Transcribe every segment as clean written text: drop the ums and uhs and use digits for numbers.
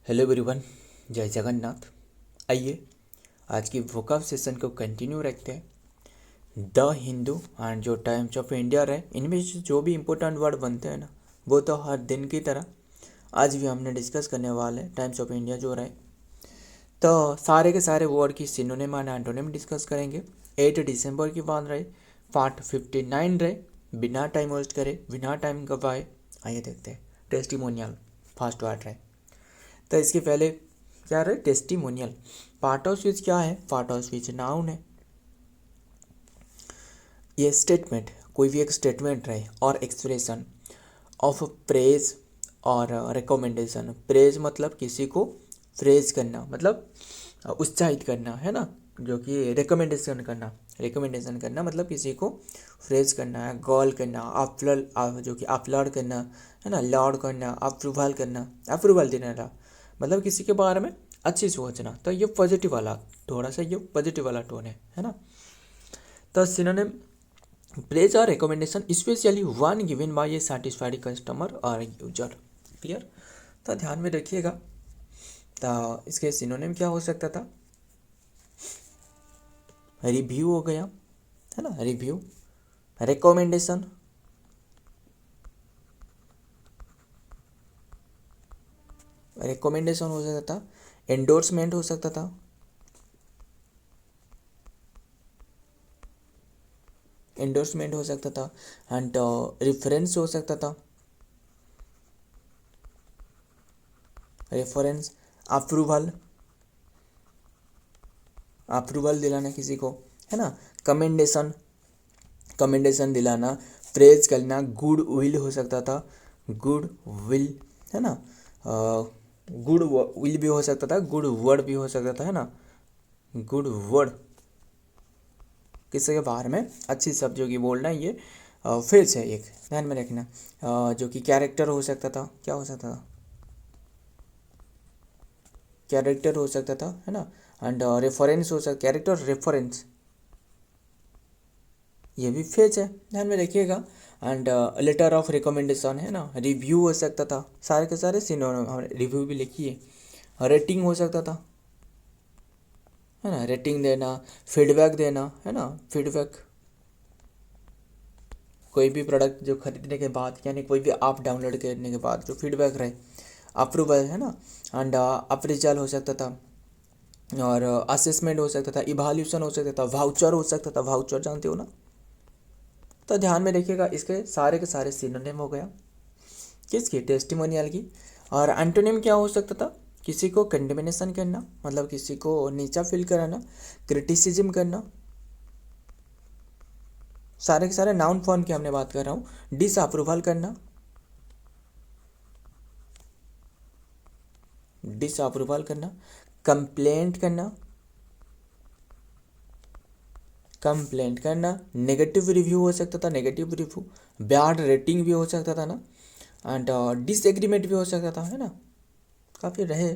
Hello everyone, जय जगन्नाथ। आइए आज की वोकैब सेशन को कंटिन्यू रखते हैं। द हिंदू एंड जो टाइम्स ऑफ इंडिया रहे, इनमें से जो भी इम्पोर्टेंट वर्ड बनते हैं ना, वो तो हर दिन की तरह आज भी हमने डिस्कस करने वाले हैं। टाइम्स ऑफ इंडिया जो रहे, तो सारे के सारे वर्ड की सिनोनिम एंड एंटोनिम डिस्कस करेंगे। 8 दिसंबर की बात रहे, पार्ट 59 रहे। बिना टाइम वेस्ट करे, बिना टाइम गवाए आइए देखते हैं। टेस्टिमोनियल फर्स्ट वर्ड रहे, तो इसके पहले क्या रहे? टेस्टिमोनियल। पार्ट ऑफ स्पीच क्या है? पार्ट ऑफ स्पीच नाउन है। ये स्टेटमेंट, कोई भी एक स्टेटमेंट रहे और एक्सप्रेशन ऑफ प्रेज और रिकमेंडेशन। प्रेज मतलब किसी को प्रेज करना, मतलब उत्साहित करना, है ना। जो कि रिकमेंडेशन करना, रिकमेंडेशन करना मतलब किसी को प्रेज करना है, गॉल करना, अपलल, जो कि अपलॉड करना, है ना, लॉड करना, अप्रूवल करना, अप्रूवल देना, मतलब किसी के बारे में अच्छी सोचना। तो ये पॉजिटिव वाला, थोड़ा सा ये पॉजिटिव वाला टोन है ना। तो सिनोनिम प्रेज और recommendation specially one given by A satisfied customer और यूजर। क्लियर? तो ध्यान में रखिएगा। तो इसके सिनोनिम क्या हो सकता था? रिव्यू हो गया, है ना, रिव्यू। रिकमेंडेशन, रिकमेंडेशन हो सकता था। एंडोर्समेंट हो सकता था। एंडोर्समेंट हो सकता था। एंड रेफरेंस हो सकता था। रेफरेंस, अप्रूवल, अप्रूवल दिलाना किसी को, है ना। कमेंडेशन, कमेंडेशन दिलाना। प्रेज करना, गुड विल हो सकता था। गुड विल, है ना। गुड विल भी हो सकता था, गुड वर्ड भी हो सकता था, है ना। गुड वर्ड, किसी के बारे में अच्छी शब्दों की बोलना, ये फेज है एक, ध्यान में रखना। जो कि कैरेक्टर हो सकता था, क्या हो सकता था? कैरेक्टर हो सकता था, है ना। एंड रेफरेंस हो सकता, कैरेक्टर रेफरेंस, ये भी फेज है, ध्यान में रखिएगा। एंड लेटर ऑफ रिकमेंडेशन, है ना। रिव्यू हो सकता था, सारे के सारे सिनोनिम, हमने रिव्यू भी लिखी है। रेटिंग हो सकता था, है ना, रेटिंग देना। फीडबैक देना, है ना, फीडबैक। कोई भी प्रोडक्ट जो खरीदने के बाद, यानी कोई भी ऐप डाउनलोड करने के बाद जो फीडबैक रहे। अप्रूवल, है ना। एंड अप्रेजल हो सकता था। और असेसमेंट हो सकता था। इवाल्यूशन हो सकता था। वाउचर हो सकता था, वाउचर जानते हो ना। तो ध्यान में रखिएगा, इसके सारे के सारे सिनोनिम हो गया किसकी? टेस्टिमोनियल की। और एंटोनिम क्या हो सकता था? किसी को कंडेमिनेशन करना, मतलब किसी को नीचा फील कराना, क्रिटिसिज्म करना। सारे के सारे नाउन फॉर्म की हमने बात कर रहा हूँ। डिसअप्रूवल करना, डिसअप्रूवल करना। कंप्लेंट करना, कंप्लेंट करना। नेगेटिव रिव्यू हो सकता था, नेगेटिव रिव्यू। बैड रेटिंग भी हो सकता था ना। एंड डिसएग्रीमेंट भी हो सकता था, है ना। काफ़ी रहे।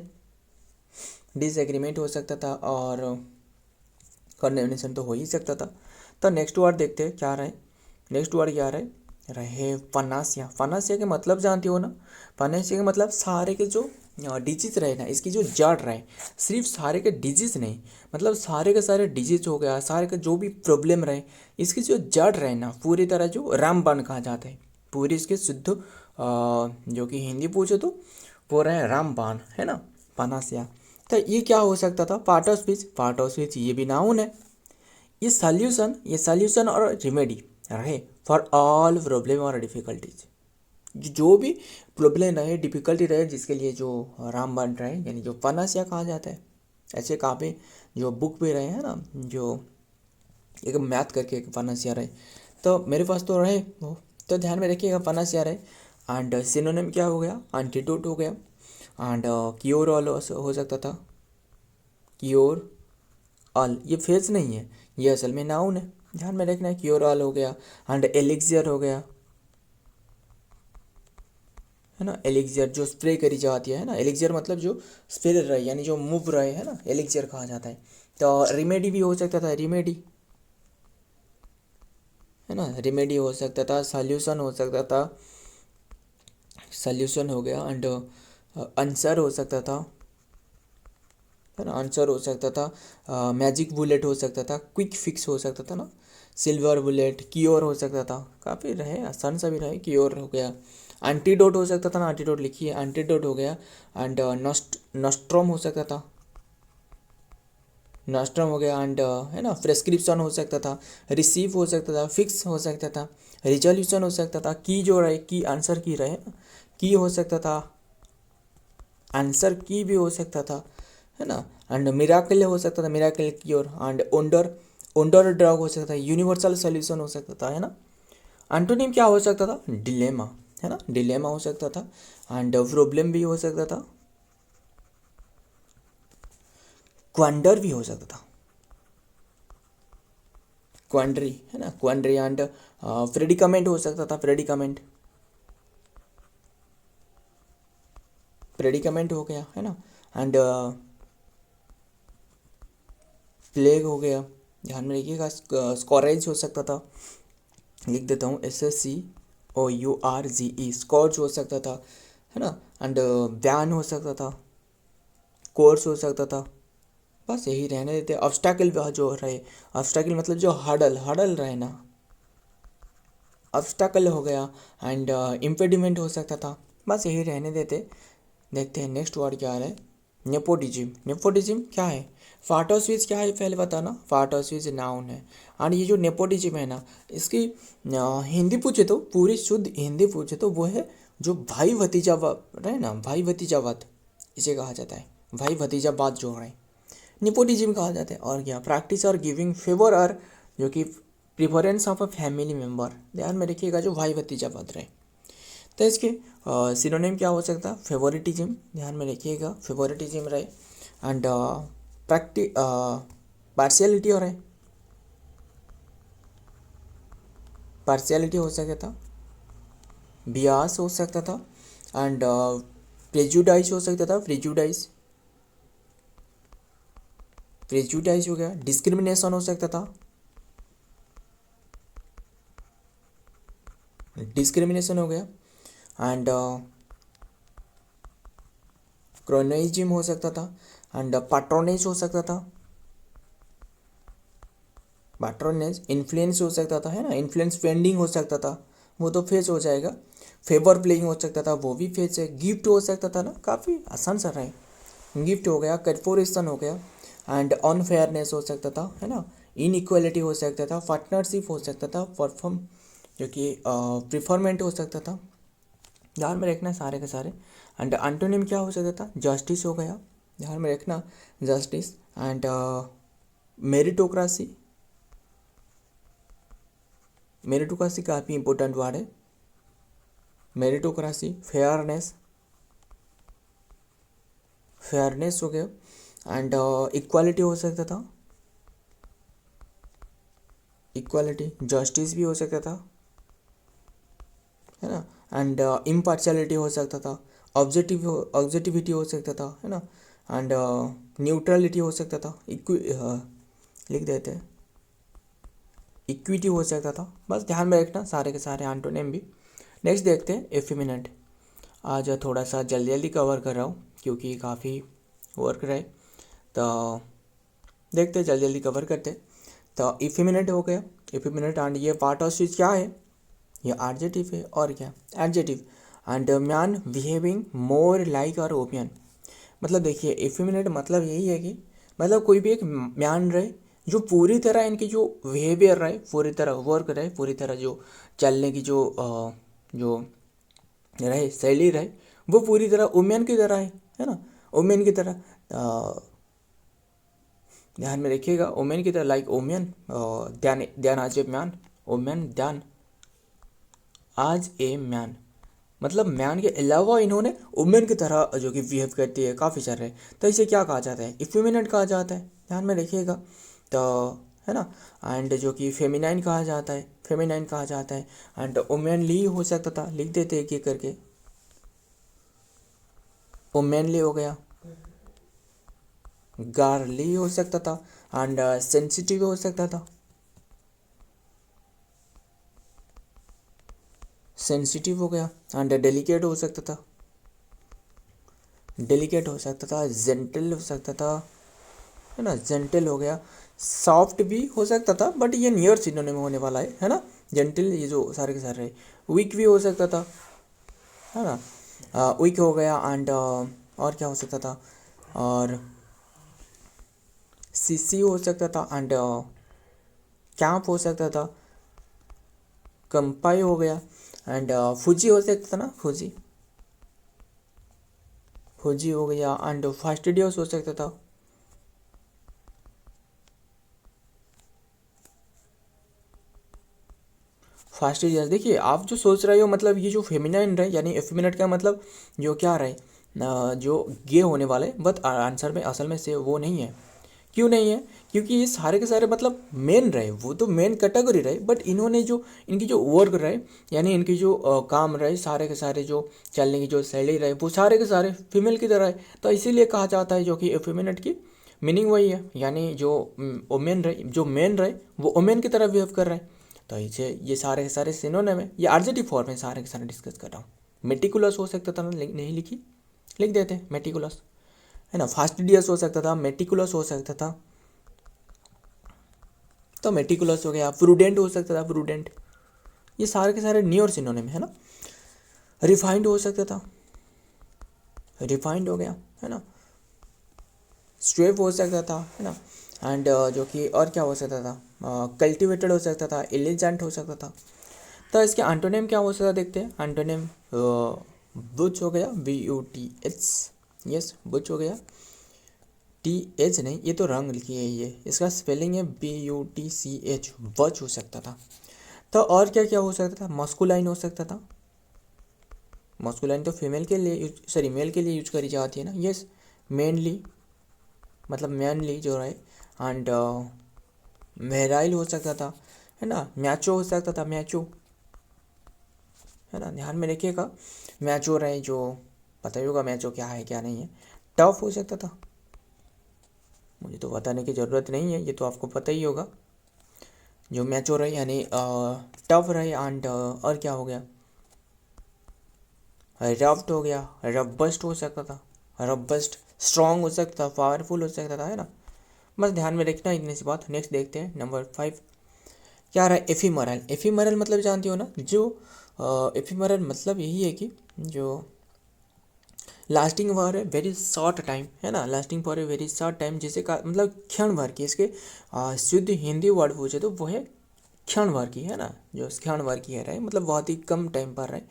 डिसएग्रीमेंट हो सकता था और कंडेमनेशन तो हो ही सकता था। तो नेक्स्ट वर्ड देखते हैं क्या रहे। नेक्स्ट वर्ड क्या रहे पनासिया। पनासिया के मतलब जानते हो ना। पनासिया के मतलब सारे के जो डिजीज रहे ना, इसकी जो जड़ रहे, सिर्फ सारे के डिजीज नहीं, मतलब सारे के सारे डिजीज हो गया, सारे का जो भी प्रॉब्लम रहे, इसकी जो जड़ रहे ना, पूरी तरह जो रामबाण कहा जाता है, पूरी इसके शुद्ध जो कि हिंदी पूछो तो वो रहे रामबाण, है ना, पनासिया। तो ये क्या हो सकता था? Part of speech, part of speech ये भी नाउन है। ये सॉल्यूशन और रेमेडी रहे फॉर ऑल प्रॉब्लम और डिफिकल्टीज। जो भी प्रॉब्लम रहे, डिफिकल्टी रहे, जिसके लिए जो रामबाण रहे, यानी जो पनासिया कहा जाता है। ऐसे काफ़ी जो बुक भी रहे हैं ना, जो एक मैथ करके एक पनासिया रहे, तो मेरे पास तो रहे वो। तो ध्यान में रखिएगा, पनासिया रहे। एंड सिनोनिम क्या हो गया? एंटीडोट हो गया। एंड क्योर ऑल हो सकता था। क्योर ऑल ये फेज नहीं है, ये असल में नाउन है, ध्यान में रखना है। क्योर ऑल हो गया। एंड एलिक्सियर हो गया, है ना। एलिक्सियर जो स्प्रे करी जाती है ना, एलिक्सियर मतलब जो स्प्रे रहे, यानी जो मूव रहे, है ना, एलिक्सियर कहा जाता है। तो रिमेडी भी हो सकता था, रिमेडी, है ना, रिमेडी हो सकता था। सॉल्यूशन हो सकता था, सॉल्यूशन हो गया। एंड आंसर हो सकता था, है ना। आंसर हो सकता था मैजिक बुलेट हो सकता था, क्विक फिक्स हो सकता था ना, सिल्वर बुलेट, क्योर हो सकता था, काफ़ी रहे, आसान सा भी रहे, क्योर हो गया। एंटीडोट हो सकता था ना, एंटीडोट लिखिए, एंटीडोट हो गया। एंड नॉस्ट्रोम हो सकता था, नॉस्ट्रम हो गया। एंड है ना, प्रेस्क्रिप्शन हो सकता था, रिसीव हो सकता था, फिक्स हो सकता था, रिजोल्यूशन हो सकता था, की जो रहे, की आंसर की रहे, की हो सकता था, आंसर की भी हो सकता था, है ना। एंड मिराकल हो सकता था, मिराकल क्योर। एंड ओंडर, ओंडर ड्रग हो सकता था, यूनिवर्सल सोल्यूशन हो सकता था, है ना। एंटोनिम क्या हो सकता था, डिलेमा, है ना, डिलेमा हो सकता था। एंड प्रॉब्लम भी हो सकता था, क्वांडर भी हो सकता था, क्वांड्री, है ना, क्वांड्री। एंड प्रेडिकामेंट हो सकता था, प्रेडिकामेंट, प्रेडिकामेंट हो गया, है ना। एंड प्लेग हो गया, ध्यान में रखिएगा। स्कोरेज हो सकता था, लिख देता हूँ, SSCOURGE, स्कॉर्च हो सकता था, है ना। एंड बैन हो सकता था, कोर्स हो सकता था, बस यही रहने देते। ऑब्स्टैकल जो रहे, ऑब्स्टैकल मतलब जो हडल, हडल रहे ना, ऑब्स्टैकल हो गया। एंड इम्पेडिमेंट हो सकता था, बस यही रहने देते। देखते हैं नेक्स्ट वर्ड क्या आ रहा है, नेपोटिज्म। नेपोटिज्म क्या है, फाटोस्विच क्या है पहले बताना। फाटोस्विच नाउन है। और ये जो नेपोटिज्म है ना, इसकी हिंदी पूछे तो, पूरी शुद्ध हिंदी पूछे तो वो है जो भाई भतीजावाद रहे ना, भाई भतीजावाद इसे कहा जाता है, भाई भतीजावाद जो है नेपोटिज्म कहा जाता है। और क्या, प्रैक्टिस और गिविंग फेवर और जो कि preference of a family member, ध्यान में रखिएगा, जो भाई भतीजावाद रहे। तो इसके सिनोनिम क्या हो सकता है, फेवरेटिज्म, ध्यान में रखिएगा, फेवरेटिज्म रहे। एंड पार्शियलिटी हो रहे, पार्शियलिटी हो सकता था, बियास हो सकता था। एंड प्रेजुडाइज हो सकता था, प्रेजुडाइज, प्रेजुडाइज हो गया। डिस्क्रिमिनेशन हो सकता था, डिस्क्रिमिनेशन हो गया। एंड क्रोनिज्म हो सकता था। एंड पैट्रोनेज हो सकता था, पैट्रोनेज। इन्फ्लुएंस हो सकता था, है ना, इन्फ्लुएंस पेंडिंग हो सकता था, वो तो फेस हो जाएगा। फेवर प्लेइंग हो सकता था, वो भी फेस है। गिफ्ट हो सकता था ना, काफ़ी आसान सा रहे, गिफ्ट हो गया। कॉर्पोरेशन हो गया। एंड अनफेयरनेस हो सकता था, है ना, इनइक्वालिटी हो सकता था, पार्टनरशिप हो सकता था, परफॉर्म जो कि प्रिफरमेंट हो सकता था, ध्यान में रखना सारे के सारे। एंड एंटोनिम क्या हो सकता था, जस्टिस हो गया, ध्यान में रखना, जस्टिस। एंड मेरिटोक्रेसी, मेरिटोक्रेसी काफ़ी इंपॉर्टेंट वर्ड है, मेरिटोक्रेसी। फेयरनेस, फेयरनेस हो गया। एंड इक्वालिटी हो सकता था, इक्वालिटी। जस्टिस भी हो सकता था, है ना। एंड इम्पार्शलिटी हो सकता था, ऑब्जेक्टिविटी हो सकता था, है ना। एंड न्यूट्रलिटी हो सकता था, लिख देते हैं, इक्विटी हो सकता था, बस ध्यान में रखना सारे के सारे एंटोनिम भी। नेक्स्ट देखते हैं एफिमिनेंट। आज थोड़ा सा जल्दी जल्दी कवर कर रहा हूँ क्योंकि काफ़ी वर्क रहे, तो देखते हैं जल्दी जल्दी कवर करते हैं। तो इफिमिनेंट हो गया, इफिमिनेंट। एंड ये पार्ट ऑफ स्पीच क्या है, ये एडजेक्टिव है, और क्या, adjective. And man behaving more like और ओपियन, मतलब देखिए इफिमिनेट मतलब यही है कि मतलब कोई भी एक म्यान रहे जो पूरी तरह इनकी जो बिहेवियर रहे, पूरी तरह वर्क रहे, पूरी तरह जो चलने की जो रहे, शैली रहे, वो पूरी तरह वुमेन की तरह है ना, वुमेन की तरह। ध्यान में रखिएगा, वुमेन की तरह, लाइक वुमेन, ध्यान ध्यान आज ए मैन, वुमेन ध्यान आज ए मैन, मतलब मैन के अलावा इन्होंने वुमेन की तरह जो कि बिहेव करती है, काफ़ी सारे, तो इसे क्या कहा जाता है, इफेमिनेट कहा जाता है, ध्यान में रखिएगा। तो है ना। एंड जो कि फेमिनाइन कहा जाता है, फेमिनाइन कहा जाता है। एंड वुमेनली हो सकता था, लिख देते एक एक करके, वुमेनली हो गया, गार्ली हो सकता था। एंड सेंसिटिव हो सकता था, सेंसिटिव हो गया। एंड डेलिकेट हो सकता था, डेलिकेट हो सकता था, जेंटल हो सकता था, है ना। जेंटल हो गया, सॉफ्ट भी हो सकता था बट ये नियर सिनोनिम होने वाला है ना। जेंटल ये जो सारे के सारे, वीक भी हो सकता था, है ना। वीक हो गया एंड और क्या हो सकता था, और सीसी हो सकता था एंड कैंप हो सकता था, कंपाई हो गया एंड फुजी हो सकता था ना, फुजी फुजी हो गया एंड फास्टिडियोस हो सकता था। फास्टिडियस, देखिए आप जो सोच रहे हो मतलब ये जो फेमिनाइन रहे यानी एफिमिनेट का मतलब जो क्या रहे जो गे होने वाले, बट आंसर में असल में से वो नहीं है। क्यों नहीं है? क्योंकि ये सारे के सारे मतलब मेन रहे, वो तो मेन कैटेगरी रहे, बट इन्होंने जो इनकी जो वर्क रहे यानी इनकी जो काम रहे, सारे के सारे जो चलने की जो शैली रहे वो सारे के सारे फीमेल की तरह है। तो इसीलिए कहा जाता है जो कि एफेमिनेट की मीनिंग वही है, यानी जो ओमेन रहे, जो मेन रहे वो ओमेन की तरह बिहेव कर रहे हैं। तो इसे ये सारे के सारे सिनोनिम है, ये एडजेक्टिव फॉर्म में सारे के सारे डिस्कस कर रहा हूँ। मेटिकुलस हो सकता था ना, नहीं लिखी, लिख देते मेटिकुलस, है ना। फास्टिडियस हो सकता था, मेटिकुलस हो सकता था, तो मेटिकुलस हो गया। प्रूडेंट हो सकता था, प्रूडेंट, ये सारे के सारे न्यू और सिनोनिम है ना। रिफाइंड हो सकता था, रिफाइंड हो गया, है ना। स्ट्रेव हो सकता था, है ना। एंड जो कि और क्या हो सकता था, कल्टिवेटेड हो सकता था, एलिजेंट हो सकता था। तो इसके एंटोनिम क्या हो सकता है, देखते हैं। एंटोनिम बुच हो गया, BUTH, यस बुच हो गया। TH नहीं, ये तो रंग लिखी है, ये इसका स्पेलिंग है BUTCH, वच हो सकता था। तो और क्या क्या हो सकता था, मस्कुलाइन हो सकता था। मस्कुलाइन तो फीमेल के लिए सॉरी मेल के लिए यूज करी जाती है ना, यस। मेनली मतलब मैनली जो रहे एंड मेराइल हो सकता था, है ना। मैचो हो सकता था, मैचो, है ना। ध्यान में रखिएगा, मैचो रहे जो पता ही होगा मैचो क्या है क्या नहीं है। टफ हो सकता था, मुझे तो बताने की ज़रूरत नहीं है, ये तो आपको पता ही होगा। जो मैचो रहे यानी टफ रहे एंड और क्या हो गया, रफ्ट हो गया, रबस्ट हो सकता था, रबस्ट। स्ट्रॉन्ग हो सकता था, पावरफुल हो सकता था, है ना। बस ध्यान में रखना इतनी सी बात। नेक्स्ट देखते हैं नंबर 5 क्या रहा है, एफीमरल। एफीमरल मतलब जानती हो ना, जो एफीमरल मतलब यही है कि जो lasting for a very short time, है ना, lasting for a very short time, जिसे का मतलब क्षण भर की। इसके शुद्ध हिंदी वर्ड पूछे तो वो है क्षण भर की, है ना। जो क्षण भर की है रहे मतलब बहुत ही कम टाइम पर रहे।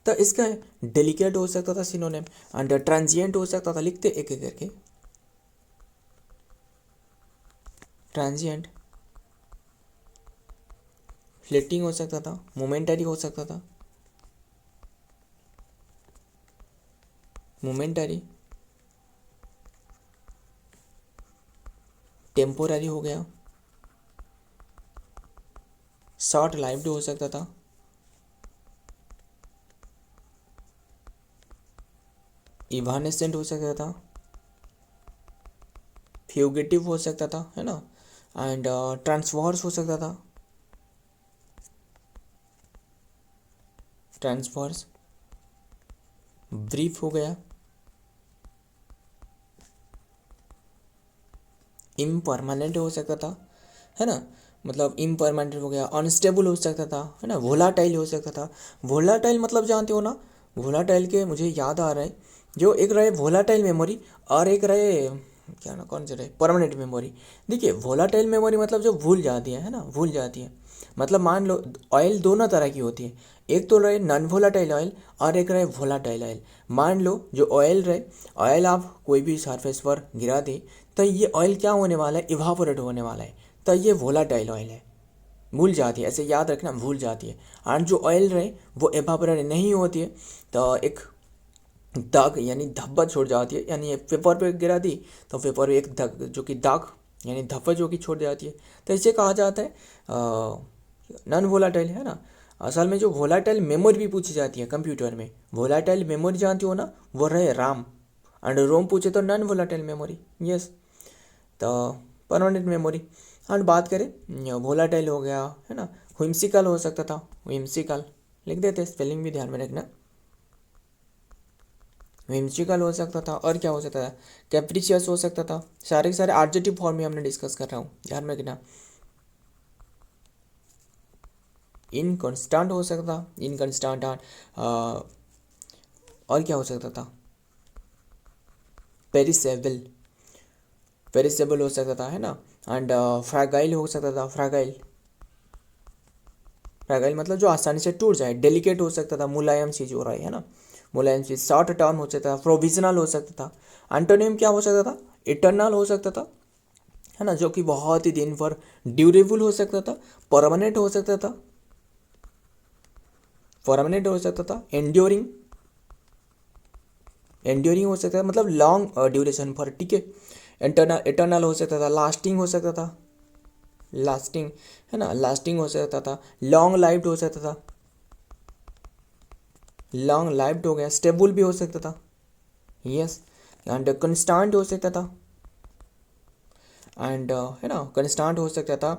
तो इसका डेलिकेट हो सकता था सिनोनिम एंड ट्रांजिएंट हो सकता था, लिखते एक एक करके। ट्रांजिएंट, फ्लेटिंग हो सकता था, मोमेंटरी हो सकता था, मोमेंटरी, टेम्पोररी हो गया, शॉर्ट लाइव्ड हो सकता था, इवानेसेंट हो सकता था, फ्यूगेटिव हो सकता था, है ना। एंड ट्रांसवर्स हो सकता था, ट्रांसवर्स। ब्रीफ हो गया, इम्परमानेंट हो सकता था, है ना। मतलब इम्परमानेंट हो गया, अनस्टेबल हो सकता था, है ना। वोलाटाइल हो सकता था। वोलाटाइल मतलब जानते हो ना, वोलाटाइल के मुझे याद आ रहा है, जो एक रहे वोलाटाइल मेमोरी और एक रहे क्या ना, कौन से रहे, परमानेंट मेमोरी। देखिए वोलाटाइल मेमोरी मतलब जो भूल जाती है ना, भूल जाती है। मतलब मान लो ऑयल दोनों तरह की होती है, एक तो रहे नॉन वोलाटाइल ऑयल और एक रहे वोलाटाइल ऑयल। मान लो जो ऑयल रहे, ऑयल आप कोई भी सरफेस पर गिरा दे तो ये ऑयल क्या होने वाला है, इवापोरेट होने वाला है। तो ये वोलाटाइल ऑयल है, भूल जाती है, ऐसे याद रखना, भूल जाती है। और जो ऑयल रहे वो एवापोरेट नहीं होती है, तो एक दाग यानी धब्बा छोड़ जाती है, यानी पेपर पे गिरा दी तो पेपर पे एक दाग जो कि दाग यानी धब्बा जो कि छोड़ जाती है। तो इसे कहा जाता है नॉन वोलाटाइल, है ना। असल में जो वोलाटाइल मेमोरी भी पूछी जाती है कंप्यूटर में, वोलाटाइल मेमोरी जानती हो ना, वो रहे राम। एंड रोम पूछे तो नॉन वोलाटाइल मेमोरी, यस। तो परमानेंट मेमोरी। एंड बात करें वोलाटाइल हो गया, है ना, whimsical हो सकता था, whimsical लिख देते, स्पेलिंग भी ध्यान में रखना। whimsical हो सकता था, और क्या हो सकता था, कैप्रिशियस हो सकता था। सारे के सारे एडजेक्टिव फॉर्म में हमने डिस्कस कर रहा हूँ, ध्यान में रखना। इनकॉन्स्टेंट हो सकता था, इनकॉन्स्टेंट, और क्या हो सकता था, पेरिसेबल, पेरिसेबल हो सकता था, है ना। एंड फ्रैगाइल हो सकता था, फ्रैगाइल, फ्रैगाइल मतलब जो आसानी से टूट जाए। डेलिकेट हो सकता था, मुलायम चीज हो रहा है ना, मुलायम चीज। शॉर्ट टर्म हो सकता था, प्रोविजनल हो सकता था। एंटोनिम क्या हो सकता था, इटर्नल हो सकता था, है ना, जो कि बहुत ही दिन पर। ड्यूरेबल हो सकता था, परमानेंट हो सकता था, परमानेंट हो सकता था। एंड्योरिंग, एंड्योरिंग हो सकता था, मतलब लॉन्ग ड्यूरेशन पर, ठीक है। इंटरनल, इटर्नल हो सकता था, लास्टिंग हो सकता था, लास्टिंग, है ना, लास्टिंग हो सकता था। लॉन्ग लाइव्ड हो सकता था, लॉन्ग लाइव्ड हो गया। स्टेबल भी हो सकता था, यस। एंड कंस्टेंट हो सकता था, एंड है ना, कंस्टेंट हो सकता था,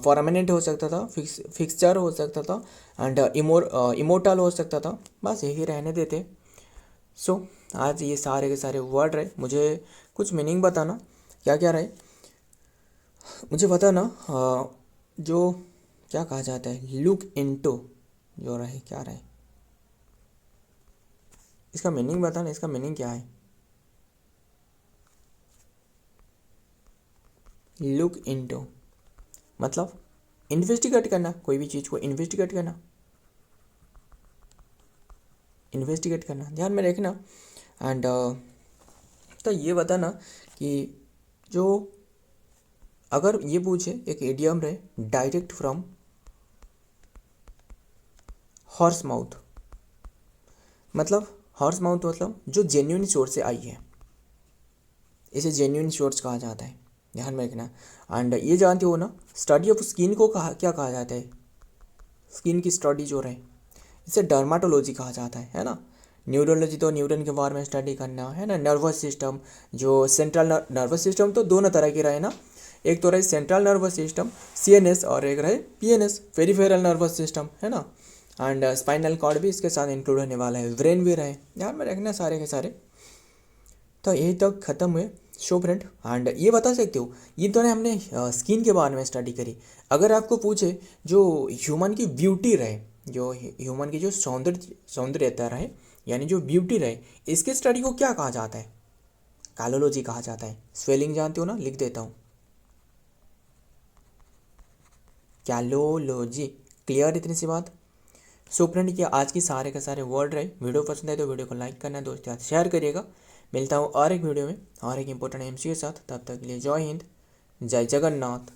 परमानेंट हो सकता था, फिक्सचर हो सकता था, एंड इमोर्टल हो सकता था। बस यही रहने देते। सो आज ये सारे के सारे वर्ड रहे, मुझे कुछ मीनिंग बताना क्या क्या रहे, मुझे बताना। जो क्या कहा जाता है, लुक इनटू, जो रहे क्या रहे, इसका मीनिंग बताना, इसका मीनिंग क्या है। लुक इनटू मतलब इन्वेस्टिगेट करना, कोई भी चीज़ को इन्वेस्टिगेट करना, इन्वेस्टिगेट करना, ध्यान में रखना। एंड तो ये बताना कि जो, अगर ये पूछे एक इडियम रहे, डायरेक्ट फ्रॉम हॉर्स माउथ, मतलब हॉर्स माउथ मतलब जो जेन्यून सोर्स से आई है, इसे जेन्यून सोर्स कहा जाता है, ध्यान में रखना। एंड ये जानते हो ना, स्टडी ऑफ स्किन को कहा क्या कहा जाता है, स्किन की स्टडी जो रहे, इसे डर्माटोलॉजी कहा जाता है ना। न्यूरोलॉजी तो न्यूरन के बारे में स्टडी करना, है ना। नर्वस सिस्टम, जो सेंट्रल नर्वस सिस्टम तो दोनों तरह के रहे ना, एक तो रहे सेंट्रल नर्वस सिस्टम सीएनएस, और एक रहे पीएनएस पेरिफेरल नर्वस सिस्टम, है ना। एंड स्पाइनल कॉर्ड भी इसके साथ इंक्लूड होने वाला है, ब्रेन भी रहे, ध्यान में रखना सारे के सारे। तो यही तक खत्म हुए शो फ्रेंड। एंड ये बता सकते हो, ये तो हमने स्किन के बारे में स्टडी करी। अगर आपको पूछे जो ह्यूमन की ब्यूटी रहे, जो ह्यूमन की जो सौंदर्यता रहे, यानी जो ब्यूटी रहे, इसके स्टडी को क्या कहा जाता है, कैलोलॉजी कहा जाता है। स्पेलिंग जानते हो ना, लिख देता हूँ, कैलोलॉजी। क्लियर इतनी सी बात। सो फ्रेंड, ये आज की सारे के सारे वर्ड रहे। वीडियो पसंद है तो वीडियो को लाइक करना, दोस्तों के साथ शेयर करिएगा। मिलता हूँ और एक वीडियो में और एक इंपॉर्टेंट एमसीक्यू के साथ, तब तक के लिए जय हिंद, जय जगन्नाथ।